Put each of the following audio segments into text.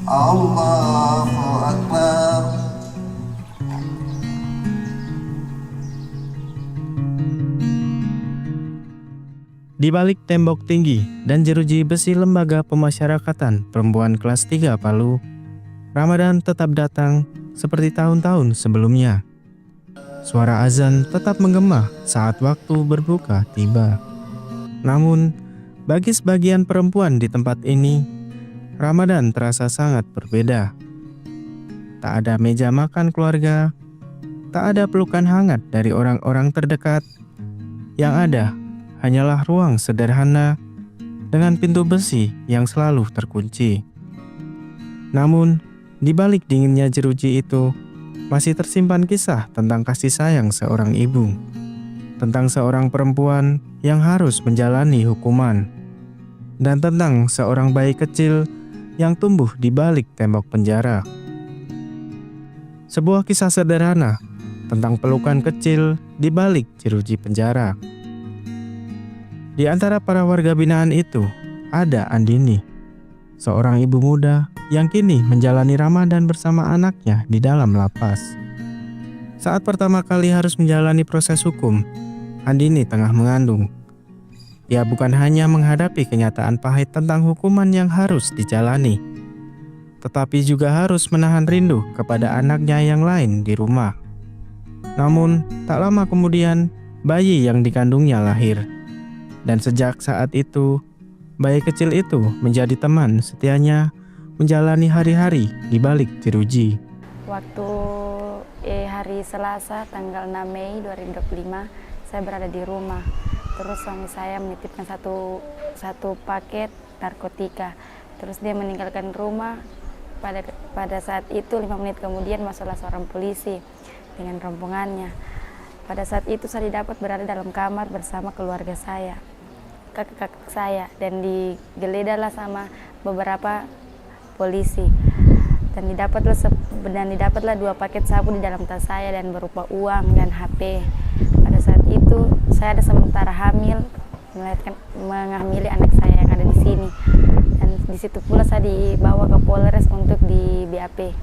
Allahu Akbar. Di balik tembok tinggi dan jeruji besi Lembaga Pemasyarakatan Perempuan kelas 3 Palu, Ramadan tetap datang seperti tahun-tahun sebelumnya. Suara azan tetap menggema saat waktu berbuka tiba. Namun, bagi sebagian perempuan di tempat ini, Ramadan terasa sangat berbeda. Tak ada meja makan keluarga, tak ada pelukan hangat dari orang-orang terdekat. Yang ada hanyalah ruang sederhana dengan pintu besi yang selalu terkunci. Namun, di balik dinginnya jeruji itu, masih tersimpan kisah tentang kasih sayang seorang ibu, tentang seorang perempuan yang harus menjalani hukuman, dan tentang seorang bayi kecil yang tumbuh di balik tembok penjara. Sebuah kisah sederhana tentang pelukan kecil di balik jeruji penjara. Di antara para warga binaan itu, ada Andini, seorang ibu muda yang kini menjalani Ramadan bersama anaknya di dalam lapas. Saat pertama kali harus menjalani proses hukum, Andini tengah mengandung. Ia bukan hanya menghadapi kenyataan pahit tentang hukuman yang harus dijalani, tetapi juga harus menahan rindu kepada anaknya yang lain di rumah. Namun, tak lama kemudian, bayi yang dikandungnya lahir. Dan sejak saat itu, bayi kecil itu menjadi teman setianya menjalani hari-hari di balik jeruji. Waktu hari Selasa tanggal 6 Mei 2025, saya berada di rumah. Terus suami saya menitipkan satu paket narkotika. Terus dia meninggalkan rumah. Pada saat itu 5 menit kemudian masuklah seorang polisi dengan rombongannya. Pada saat itu saya didapat berada dalam kamar bersama keluarga saya, kakak-kakak saya, dan digeledahlah sama beberapa polisi. Dan didapatlah 2 paket sabu di dalam tas saya dan berupa uang dan HP. Pada saat itu saya ada sementara hamil, menghamili anak saya yang ada di sini. Dan di situ pula saya dibawa ke Polres untuk di BAP.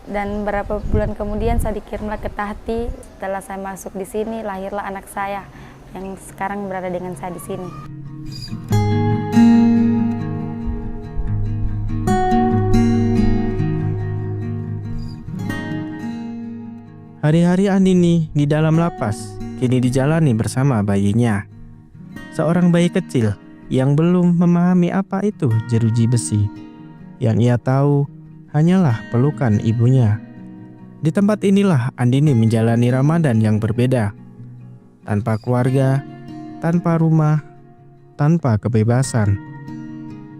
Dan beberapa bulan kemudian saya dikirimlah ke Tahti. Setelah saya masuk di sini, lahirlah anak saya yang sekarang berada dengan saya di sini. Hari-hari Andini di dalam lapas kini dijalani bersama bayinya. Seorang bayi kecil yang belum memahami apa itu jeruji besi. Yang ia tahu hanyalah pelukan ibunya. Di tempat inilah Andini menjalani Ramadan yang berbeda. Tanpa keluarga, tanpa rumah, tanpa kebebasan.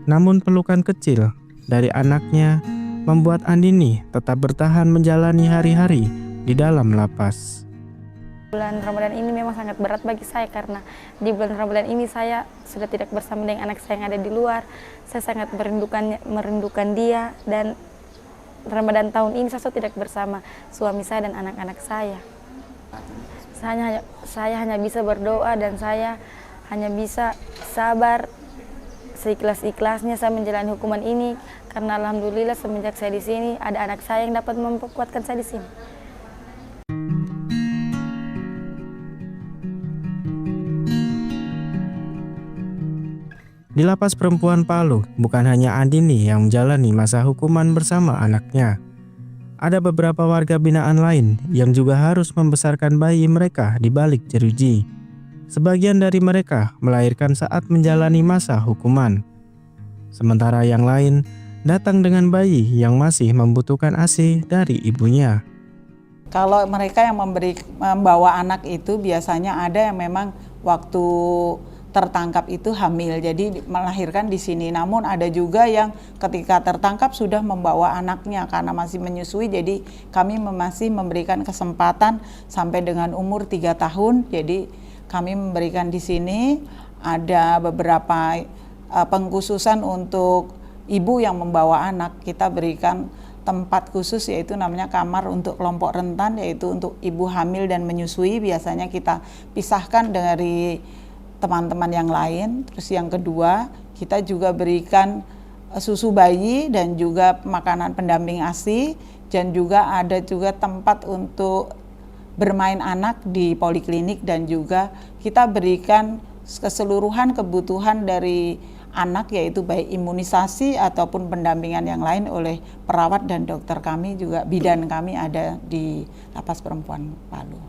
Namun pelukan kecil dari anaknya membuat Andini tetap bertahan menjalani hari-hari di dalam lapas. Bulan Ramadan ini memang sangat berat bagi saya karena di bulan Ramadan ini saya sudah tidak bersama dengan anak saya yang ada di luar. Saya sangat merindukan dia, dan Ramadan tahun ini saya tidak bersama suami saya dan anak-anak saya. Saya hanya bisa berdoa dan saya hanya bisa sabar seikhlas-ikhlasnya saya menjalani hukuman ini, karena alhamdulillah semenjak saya di sini ada anak saya yang dapat memperkuatkan saya di sini. Di lapas perempuan Palu, bukan hanya Andini yang menjalani masa hukuman bersama anaknya. Ada beberapa warga binaan lain yang juga harus membesarkan bayi mereka di balik jeruji. Sebagian dari mereka melahirkan saat menjalani masa hukuman. Sementara yang lain datang dengan bayi yang masih membutuhkan ASI dari ibunya. Kalau mereka yang membawa anak itu biasanya ada yang memang waktu tertangkap itu hamil, jadi melahirkan di sini. Namun ada juga yang ketika tertangkap sudah membawa anaknya karena masih menyusui, jadi kami masih memberikan kesempatan sampai dengan umur 3 tahun. Jadi kami memberikan di sini ada beberapa pengkhususan untuk ibu yang membawa anak. Kita berikan tempat khusus, yaitu namanya kamar untuk kelompok rentan, yaitu untuk ibu hamil dan menyusui. Biasanya kita pisahkan dari teman-teman yang lain. Terus yang kedua, kita juga berikan susu bayi dan juga makanan pendamping ASI, dan juga ada juga tempat untuk bermain anak di poliklinik, dan juga kita berikan keseluruhan kebutuhan dari anak, yaitu baik imunisasi ataupun pendampingan yang lain oleh perawat dan dokter kami, juga bidan kami ada di Lapas Perempuan Palu.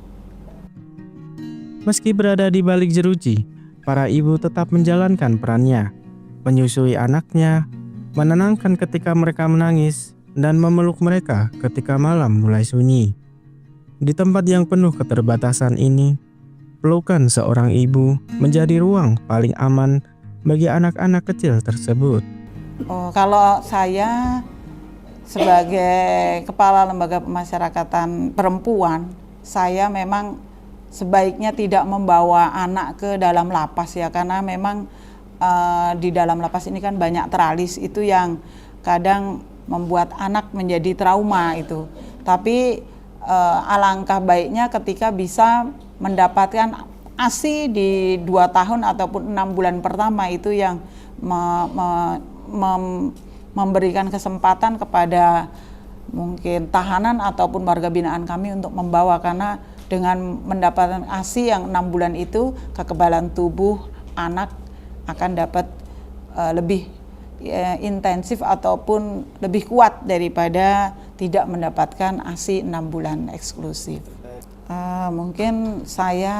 Meski berada di balik jeruji, para ibu tetap menjalankan perannya, menyusui anaknya, menenangkan ketika mereka menangis, dan memeluk mereka ketika malam mulai sunyi. Di tempat yang penuh keterbatasan ini, pelukan seorang ibu menjadi ruang paling aman bagi anak-anak kecil tersebut. Kalau saya sebagai Kepala Lembaga Pemasyarakatan Perempuan, saya memang sebaiknya tidak membawa anak ke dalam lapas ya, karena memang di dalam lapas ini kan banyak teralis itu yang kadang membuat anak menjadi trauma itu. Tapi alangkah baiknya ketika bisa mendapatkan ASI di 2 tahun ataupun 6 bulan pertama itu, yang memberikan kesempatan kepada mungkin tahanan ataupun warga binaan kami untuk membawa, karena dengan mendapatkan ASI yang 6 bulan itu, kekebalan tubuh anak akan dapat lebih intensif ataupun lebih kuat daripada tidak mendapatkan ASI 6 bulan eksklusif. Mungkin saya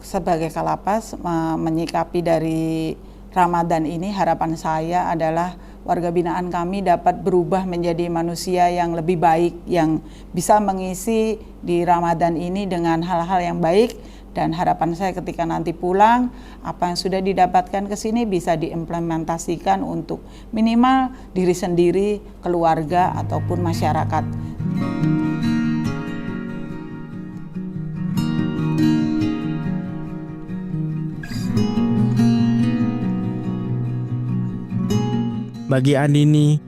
sebagai Kalapas menyikapi dari Ramadan ini, harapan saya adalah warga binaan kami dapat berubah menjadi manusia yang lebih baik, yang bisa mengisi di Ramadan ini dengan hal-hal yang baik. Dan harapan saya ketika nanti pulang, apa yang sudah didapatkan ke sini bisa diimplementasikan untuk minimal diri sendiri, keluarga, ataupun masyarakat. Bagi Andini,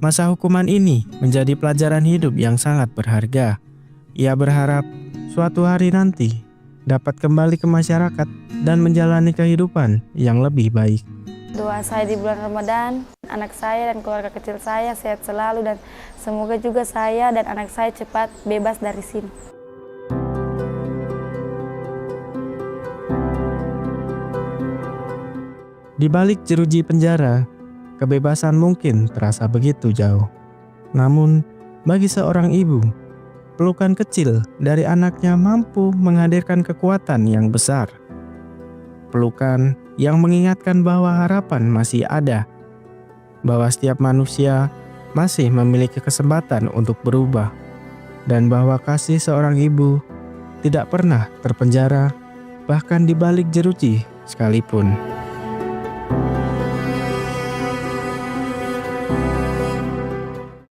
masa hukuman ini menjadi pelajaran hidup yang sangat berharga. Ia berharap suatu hari nanti dapat kembali ke masyarakat dan menjalani kehidupan yang lebih baik. Doa saya di bulan Ramadan, anak saya dan keluarga kecil saya sehat selalu, dan semoga juga saya dan anak saya cepat bebas dari sini. Di balik jeruji penjara, kebebasan mungkin terasa begitu jauh. Namun, bagi seorang ibu, pelukan kecil dari anaknya mampu menghadirkan kekuatan yang besar. Pelukan yang mengingatkan bahwa harapan masih ada, bahwa setiap manusia masih memiliki kesempatan untuk berubah, dan bahwa kasih seorang ibu tidak pernah terpenjara, bahkan di balik jeruji sekalipun.